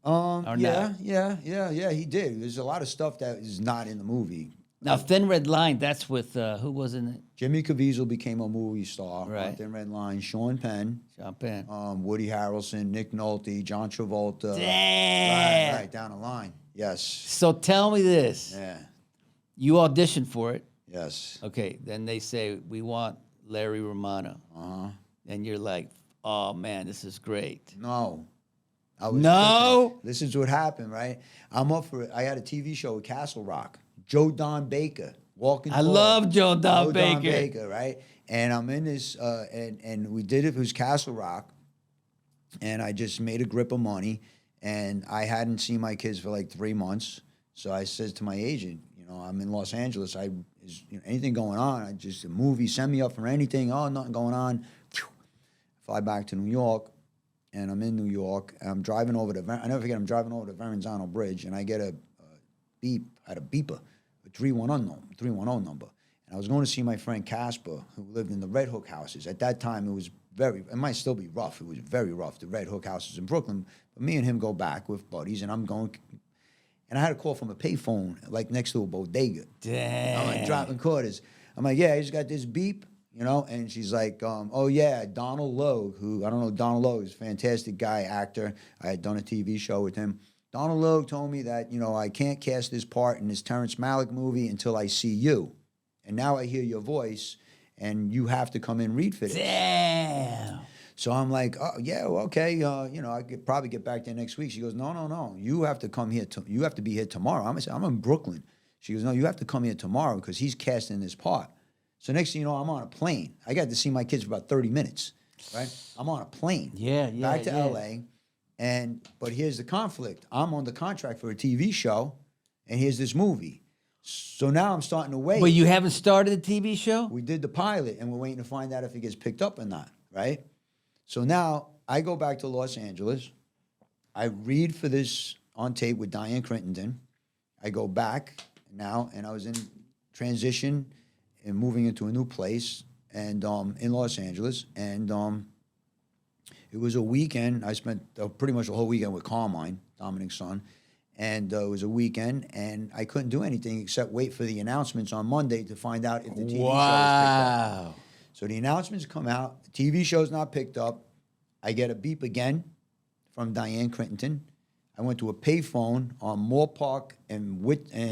Or Yeah, not? yeah, he did. There's a lot of stuff that is not in the movie. Now Thin Red Line, that's with who was in it? Jimmy Caviezel became a movie star Right. on Thin Red Line. Sean Penn, Jump in. Woody Harrelson, Nick Nolte, John Travolta. Damn. Right, down the line. Yes. So tell me this. Yeah. You auditioned for it. Yes. Okay, then they say, we want Larry Romano. And you're like, oh man, this is great. No. I was No? cooking. This is what happened, right? I'm up for it. I had a TV show with Castle Rock. Joe Don Baker, Walking I Tall. love Joe Don Joe Baker. Don Baker, right? And I'm in this, and we did it. It was Castle Rock, and I just made a grip of money, And I hadn't seen my kids for like 3 months. So I says to my agent, you know, I'm in Los Angeles. Is anything going on? I just a movie, send me up for anything. Oh, nothing going on. Fly back to New York, and I'm in New York. And I'm driving over I never forget, I'm driving over the Verrazano Bridge, and I get a beep, I had a beeper, a 310 number. And I was going to see my friend Casper, who lived in the Red Hook houses. At that time, it might still be rough. It was very rough, the Red Hook houses in Brooklyn. But me and him go back with buddies, and I'm going, and I had a call from a payphone, like next to a bodega. Damn. I'm like dropping quarters. I'm like, yeah, I just got this beep, you know? And she's like, oh yeah, Donald Logue, who, I don't know, Donald Logue is a fantastic guy, actor. I had done a TV show with him. Donald Logue told me that, you know, I can't cast this part in this Terrence Malick movie until I see you. And now I hear your voice, and you have to come in read for this. Damn. So I'm like, oh, yeah, well, okay. You know, I could probably get back there next week. She goes, no. You have to come here. You have to be here tomorrow. I'm in Brooklyn. She goes, no, you have to come here tomorrow because he's casting this part. So next thing you know, I'm on a plane. I got to see my kids for about 30 minutes, right? I'm on a plane. Back to L.A. But here's the conflict. I'm on the contract for a TV show, and here's this movie. So now I'm starting to wait. Well, you haven't started the TV show? We did the pilot, and we're waiting to find out if it gets picked up or not, right? So now I go back to Los Angeles. I read for this on tape with Diane Crittenden. I go back now, and I was in transition and moving into a new place and in Los Angeles. And it was a weekend. I spent pretty much the whole weekend with Carmine, Dominic's son. And it was a weekend, and I couldn't do anything except wait for the announcements on Monday to find out if the TV show was picked up. So the announcements come out, the TV show's not picked up. I get a beep again from Diane Crittenden. I went to a payphone on Moore Park and Woodman.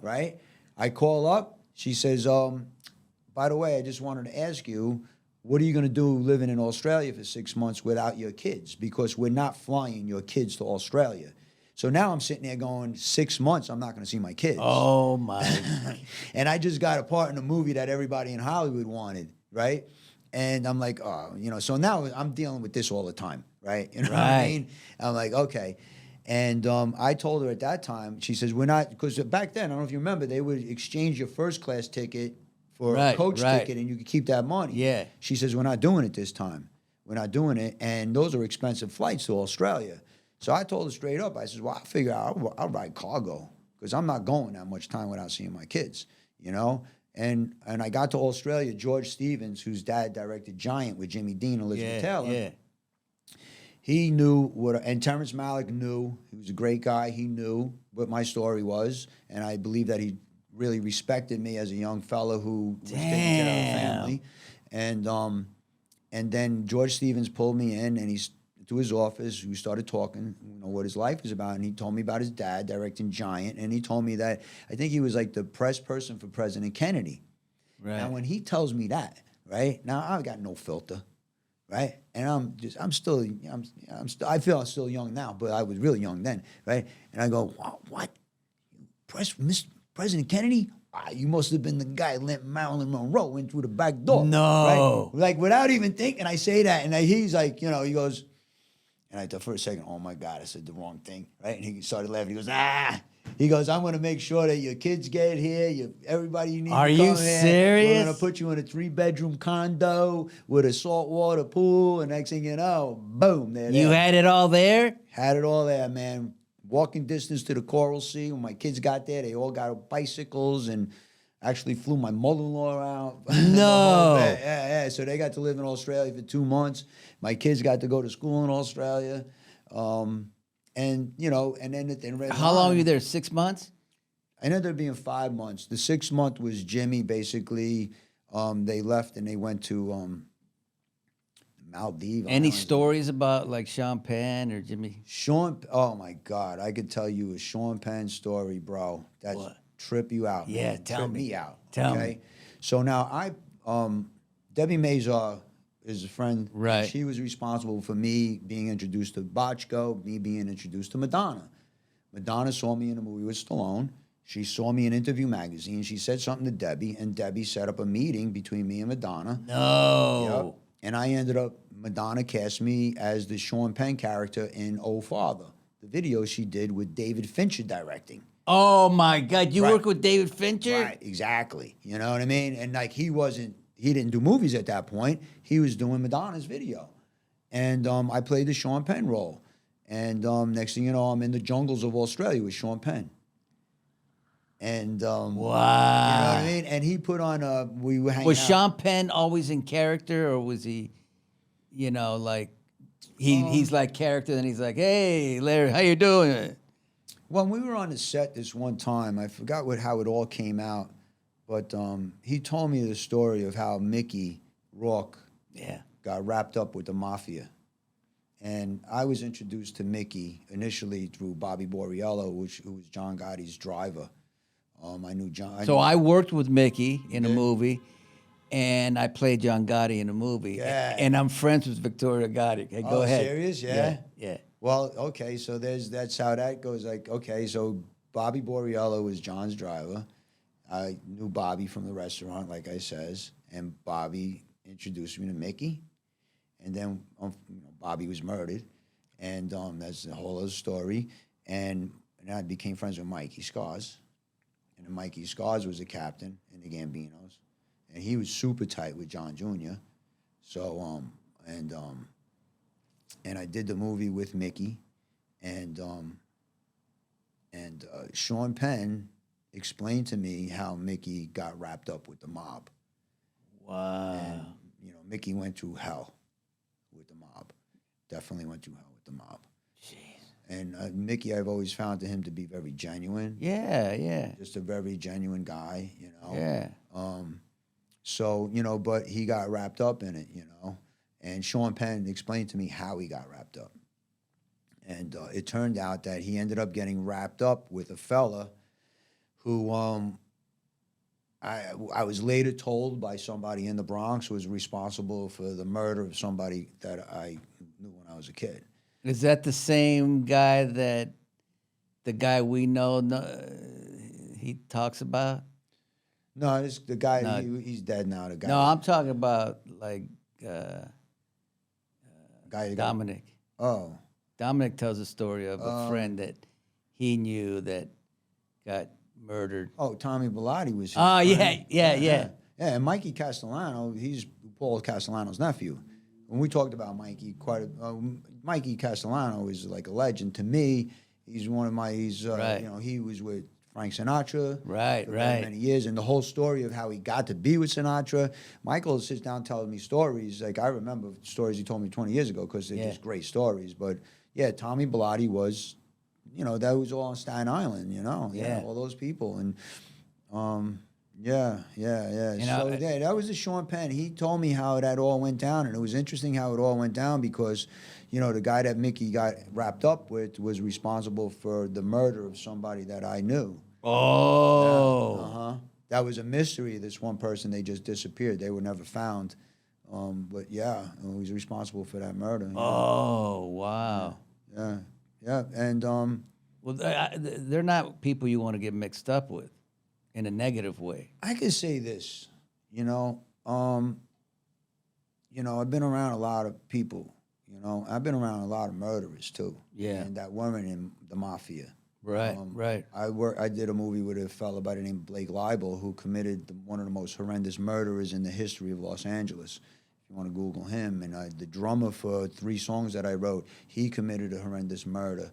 Right? I call up. She says, by the way, I just wanted to ask you, what are you going to do living in Australia for 6 months without your kids? Because we're not flying your kids to Australia. So now I'm sitting there going, 6 months, I'm not going to see my kids. Oh, my. And I just got a part in a movie that everybody in Hollywood wanted, right? And I'm like, oh, you know, so now I'm dealing with this all the time, right? You know what I mean? I'm like, okay. And I told her at that time, she says, we're not, because back then, I don't know if you remember, they would exchange your first class ticket for a coach ticket, and you could keep that money. Yeah. She says, we're not doing it this time. We're not doing it. And those are expensive flights to Australia. So I told her straight up, I said, well, I figure I'll ride cargo because I'm not going that much time without seeing my kids, you know? And I got to Australia, George Stevens, whose dad directed Giant with Jimmy Dean and Elizabeth Taylor. He knew and Terrence Malick knew. He was a great guy. He knew what my story was. And I believe that he really respected me as a young fellow who was taking care of the family. And then George Stevens pulled me in, and he's to his office. We started talking, you know, what his life is about, and he told me about his dad directing Giant, and he told me that I think he was like the press person for President Kennedy. Right. Now, when he tells me that, right now, I've got no filter, right, and I feel I'm still young now, but I was really young then, right, and I go, wow, what, President Kennedy? You must have been the guy that let Marilyn Monroe in through the back door. No. Right? Like, without even thinking, I say that, and he's like, you know, he goes, and I thought for a second, oh my God, I said the wrong thing, right? And he started laughing. He goes, He goes, I'm going to make sure that your kids get here, everybody you need Are to come you here. serious? We're going to put you in a 3-bedroom condo with a saltwater pool, and next thing you know, boom, there. You had it all there? Had it all there, man. Walking distance to the Coral Sea. When my kids got there, they all got bicycles and actually flew my mother-in-law out. No. Yeah. So they got to live in Australia for 2 months. My kids got to go to school in Australia. And, you know, and then at the end. How long were you there? 6 months? I ended up being 5 months. The 6th month was Jimmy, basically. They left and they went to Maldives. Any stories about like Sean Penn or Jimmy? Oh my God. I could tell you a Sean Penn story, bro. That's trip you out. Yeah, man. tell trip me. out. Tell me. So now Debbie Mazar is a friend. Right. She was responsible for me being introduced to Bochco, me being introduced to Madonna. Madonna saw me in a movie with Stallone. She saw me in Interview Magazine. She said something to Debbie, and Debbie set up a meeting between me and Madonna. No. Yep. And I ended up, Madonna cast me as the Sean Penn character in Old Father, the video she did with David Fincher directing. Oh my God! You Right. work with David Fincher? Right, exactly. You know what I mean? And like he didn't do movies at that point. He was doing Madonna's video. And I played the Sean Penn role. And next thing you know, I'm in the jungles of Australia with Sean Penn. And Wow. you know what I mean? And he put on we were hanging Was out. Sean Penn always in character, or was he, like he's like character, and he's like, "Hey, Larry, how you doing?" When we were on the set this one time, I forgot how it all came out, but he told me the story of how Mickey Rourke Yeah. got wrapped up with the Mafia. And I was introduced to Mickey initially through Bobby Borriello, who was John Gotti's driver. I knew John. So I worked with Mickey in a movie, and I played John Gotti in a movie. Yeah. And I'm friends with Victoria Gotti. Hey, go Oh, ahead. serious? Yeah? Yeah. Well, okay, so that's how that goes. Like, okay, so Bobby Borriello was John's driver. I knew Bobby from the restaurant, like I says, and Bobby introduced me to Mickey, and then Bobby was murdered, and that's the whole other story. And I became friends with Mikey Scars, and then Mikey Scars was a captain in the Gambinos, and he was super tight with John Jr. So and I did the movie with Mickey, and Sean Penn explained to me how Mickey got wrapped up with the mob. Wow. And, Mickey went through hell with the mob. Definitely went through hell with the mob. Jeez. And Mickey, I've always found him to be very genuine. Yeah. Just a very genuine guy, Yeah. So, but he got wrapped up in it, And Sean Penn explained to me how he got wrapped up. And it turned out that he ended up getting wrapped up with a fella who I was later told by somebody in the Bronx was responsible for the murder of somebody that I knew when I was a kid. Is that the same guy that the guy we know he talks about? No, the guy, No. he's dead now. The guy. No, I'm talking about like guy that got- Dominic. Oh. Dominic tells a story of a friend that he knew that got murdered. Oh, Tommy Bellotti was his Oh, friend. yeah. Yeah, and Mikey Castellano, he's Paul Castellano's nephew. When we talked about Mikey, Mikey Castellano is like a legend to me. He's one of my. Right. He was with Frank Sinatra. Right. For many years, and the whole story of how he got to be with Sinatra. Michael sits down telling me stories. Like I remember stories he told me 20 years ago because they're just great stories. But yeah, Tommy Bellotti was. That was all on Staten Island, Yeah. all those people. And, yeah. That was the Sean Penn. He told me how that all went down, and it was interesting how it all went down because, the guy that Mickey got wrapped up with was responsible for the murder of somebody that I knew. Oh. That was a mystery, this one person, they just disappeared. They were never found. But, yeah, he was responsible for that murder. Oh, wow. Yeah, and Well, they're not people you want to get mixed up with in a negative way. I could say this, I've been around a lot of people, I've been around a lot of murderers too. Yeah. And that weren't in the Mafia. Right. I did a movie with a fella by the name of Blake Leibel who committed one of the most horrendous murderers in the history of Los Angeles. You want to Google him, and the drummer for 3 songs that I wrote, he committed a horrendous murder.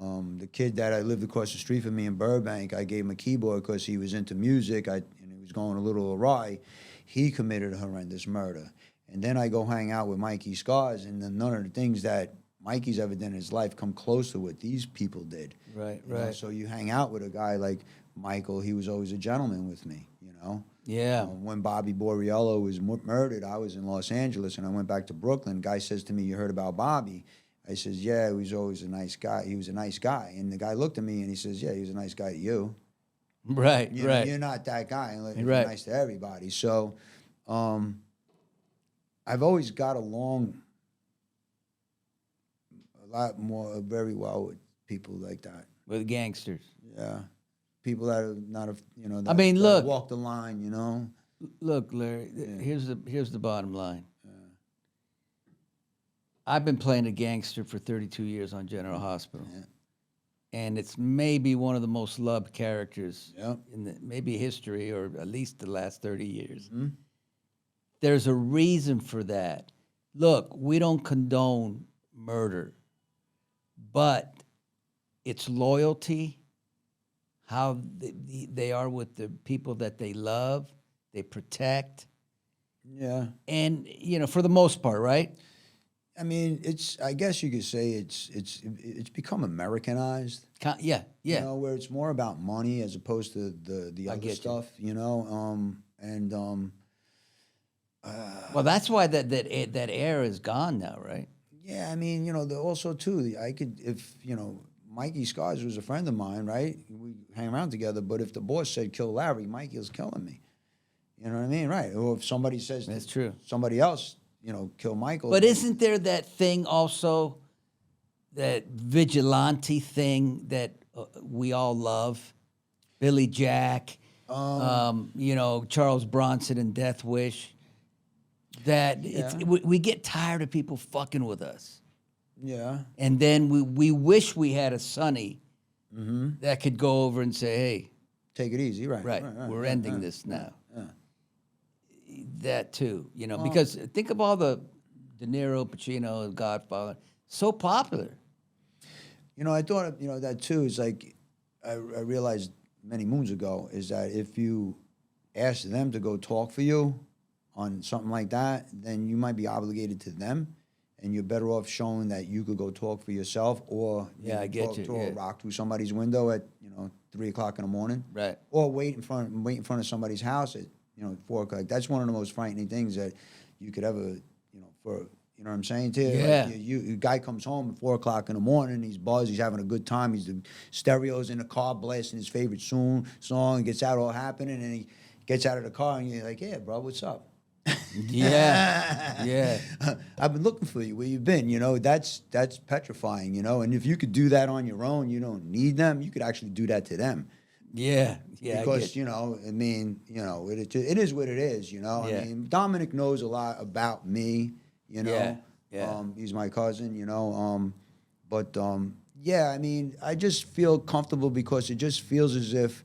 The kid that I lived across the street from me in Burbank, I gave him a keyboard because he was into music, and he was going a little awry. He committed a horrendous murder. And then I go hang out with Mikey Scars, and then none of the things that Mikey's ever done in his life come close to what these people did. Right. So you hang out with a guy like Michael, he was always a gentleman with me, Yeah. When Bobby Borriello was murdered, I was in Los Angeles, and I went back to Brooklyn. Guy says to me, "You heard about Bobby?" I says, "Yeah, he was always a nice guy. He was a nice guy." And the guy looked at me, and he says, "Yeah, he was a nice guy to you. Right. You're not that guy. You're nice to everybody." So I've always got along very well with people like that. With gangsters. Yeah. People that are not, mean, look. walk the line, Look, Larry, here's the bottom line. I've been playing a gangster for 32 years on General Hospital. And it's maybe one of the most loved characters in maybe history, or at least the last 30 years. There's a reason for that. Look, we don't condone murder, but it's loyalty, how they are with the people that they love, they protect. Yeah. And, for the most part, right? I mean, I guess you could say it's become Americanized. Yeah. You know, where it's more about money as opposed to the other stuff. Well, that's why that era is gone now, right? Yeah, I mean, also too, if Mikey Scars was a friend of mine, right? We hang around together, but if the boss said kill Larry, Mikey was killing me. You know what I mean, right? Or if somebody says that's true, somebody else, kill Michael. But isn't there that thing also, that vigilante thing that we all love? Billy Jack, Charles Bronson in Death Wish. That we get tired of people fucking with us. Yeah. And then we wish we had a Sonny that could go over and say, hey, take it easy, right? Right. We're ending this now. That too, because think of all the De Niro, Pacino, Godfather, so popular. I thought, that too is like, I realized many moons ago is that if you ask them to go talk for you on something like that, then you might be obligated to them, and you're better off showing that you could go talk for yourself, or I get you. Throw a rock through somebody's window at 3 o'clock in the morning, right? Or wait in front of somebody's house at 4 o'clock. That's one of the most frightening things that you could ever you know what I'm saying to you? Yeah. Like a guy comes home at 4 o'clock in the morning, he's buzzed, he's having a good time, he's the stereos in the car blasting his favorite song, gets out all happening, and he gets out of the car, and you're like, yeah, bro, what's up? Yeah. I've been looking for you. Where you been? That's petrifying. And if you could do that on your own, you don't need them. You could actually do that to them. Yeah. Because I mean, it is what it is. I mean, Dominic knows a lot about me. Yeah. He's my cousin. But yeah, I mean, I just feel comfortable because it just feels as if,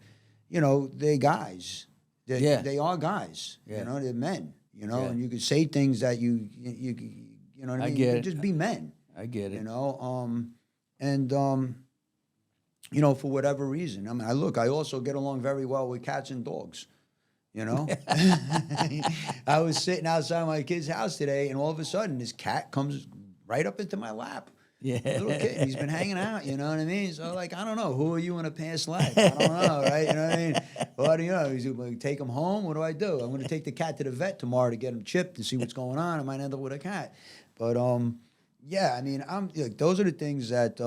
they're guys. They are guys. Yeah. They're men. And you could say things that you know what I mean? Get it. Just be men. I get it. For whatever reason. I mean, I also get along very well with cats and dogs. I was sitting outside my kid's house today, and all of a sudden, this cat comes right up into my lap. Yeah. Little kid. He's been hanging out, you know what I mean? So, I don't know. Who are you in a past life? I don't know, right? You know what I mean? What do you know? He's going to take him home? What do I do? I'm going to take the cat to the vet tomorrow to get him chipped and see what's going on. I might end up with a cat. But, yeah, I mean, those are the things that,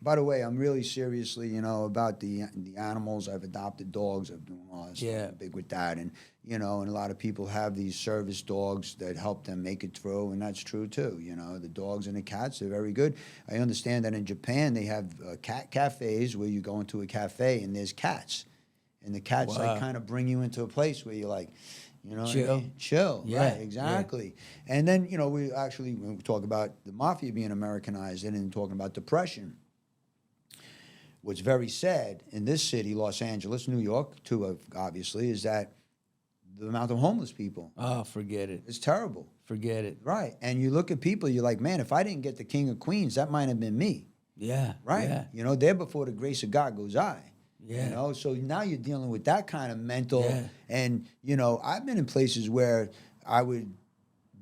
by the way, I'm really seriously, about the animals. I've adopted dogs. I've done all this stuff. I'm big with that. And, and a lot of people have these service dogs that help them make it through, and that's true, too. The dogs and the cats, they're very good. I understand that in Japan, they have cat cafes where you go into a cafe and there's cats. And the cats, kind of bring you into a place where you're like, chill. What I mean? Chill, right, exactly. Yeah. And then, when we talk about the Mafia being Americanized and then talking about depression, what's very sad in this city, Los Angeles, New York, too, obviously, is that the amount of homeless people. Oh, forget it. It's terrible. Forget it. Right. And you look at people, you're like, man, if I didn't get the King of Queens, that might have been me. Yeah. Right. Yeah. There before the grace of God goes I. Yeah. So now you're dealing with that kind of mental. Yeah. And, I've been in places where I would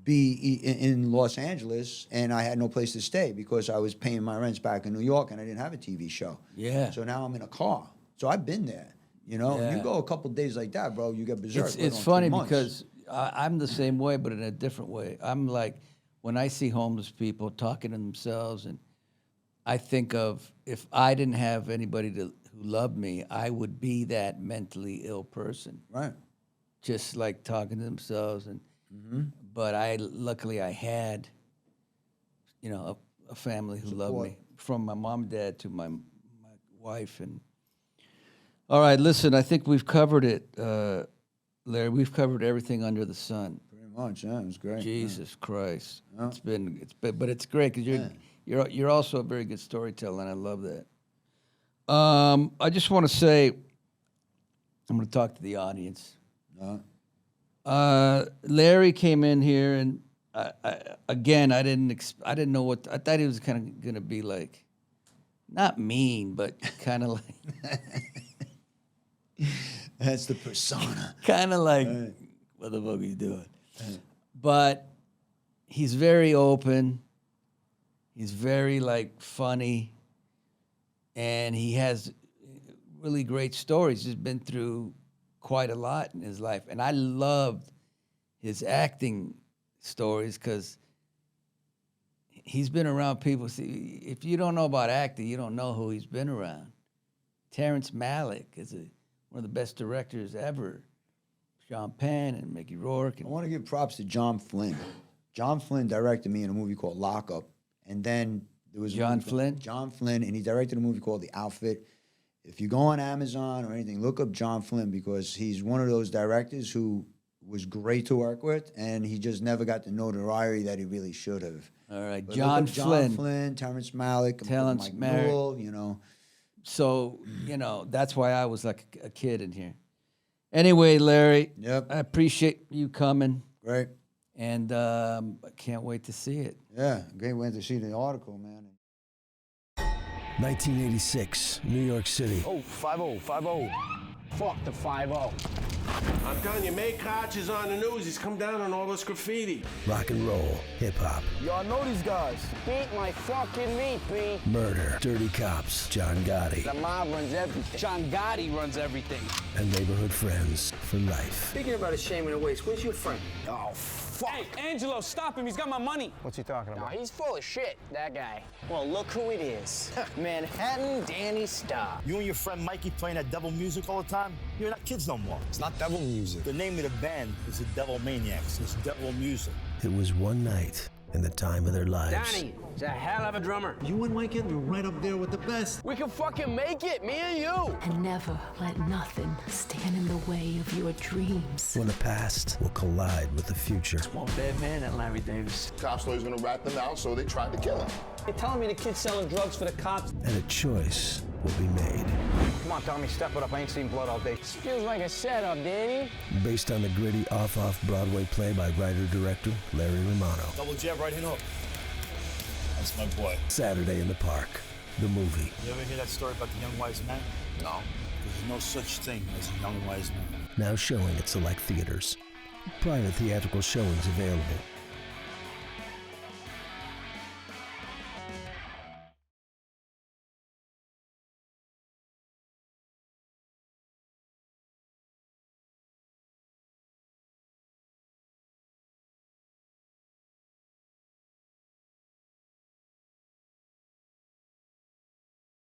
be in Los Angeles and I had no place to stay because I was paying my rents back in New York and I didn't have a TV show. Yeah. So now I'm in a car. So I've been there. You go a couple of days like that, bro, you get berserk. It's funny because I'm the same way, but in a different way. I'm like, when I see homeless people talking to themselves, and I think of, if I didn't have anybody who loved me, I would be that mentally ill person. Right. Just like talking to themselves. But luckily I had, a family who loved me, from my mom and dad to my wife. And all right, listen, I think we've covered it, Larry. We've covered everything under the sun. Pretty much. Yeah, it was great. Jesus Christ. Yeah. It's been, but it's great because you're also a very good storyteller, and I love that. I just want to say, I'm going to talk to the audience. Larry came in here, and I didn't know what I thought he was kind of going to be like, not mean, but kind of like. That's the persona. Kind of like, what the fuck are you doing? But he's very open. He's very like funny, and he has really great stories. He's been through quite a lot in his life, and I loved his acting stories because he's been around people. See, if you don't know about acting, you don't know who he's been around. Terrence Malick is one of the best directors ever. Sean Penn and Mickey Rourke. I want to give props to John Flynn. John Flynn directed me in a movie called Lock Up, and then there was John Flynn, and he directed a movie called The Outfit. If you go on Amazon or anything, look up John Flynn because he's one of those directors who was great to work with, and he just never got the notoriety that he really should have. All right, But John Flynn, Terrence Malick, Mike Newell, you know. So, you know, that's why I was like a kid in here. Anyway, Larry, Yep. I appreciate you coming, Great. and I can't wait to see it. Yeah, great way to see the article, man. 1986, New York City. Oh, 5-0. Fuck the 5-0. I'm telling you, May Koch is on the news. He's come down on all this graffiti. Rock and roll, hip hop, Y'all know these guys. Beat my fucking meat, B. murder, dirty cops, John Gotti, The mob runs everything. John Gotti runs everything. and neighborhood friends for life. Speaking about a shame in a waste, where's your friend? Oh, fuck. Hey, Angelo, stop him. He's got my money. What's he talking about? He's full of shit, that guy. Well, look who it is. Manhattan Danny Starr. You and your friend Mikey playing that devil music all the time? You're not kids no more. It's not devil music. The name of the band is the Devil Maniacs. It's devil music. It was one night in the time of their lives. Danny is a hell of a drummer. You and Mike are right up there with the best. We can fucking make it, me and you. And never let nothing stand in the way of your dreams. When the past will collide with the future. One bad man, that Larry Davis. Cops thought he was gonna rat them out, so they tried to kill him. You're telling me the kid's selling drugs for the cops? And a choice will be made. Come on, Tommy, step it up. I ain't seen blood all day. This feels like a setup, Danny. Based on the gritty off Broadway play by writer-director Larry Romano. Double jab, right hand hook. That's my boy. Saturday in the Park, the movie. You ever hear that story about the young wise man? No. There's no such thing as a young wise man. Now showing at select theaters. Private theatrical showings available.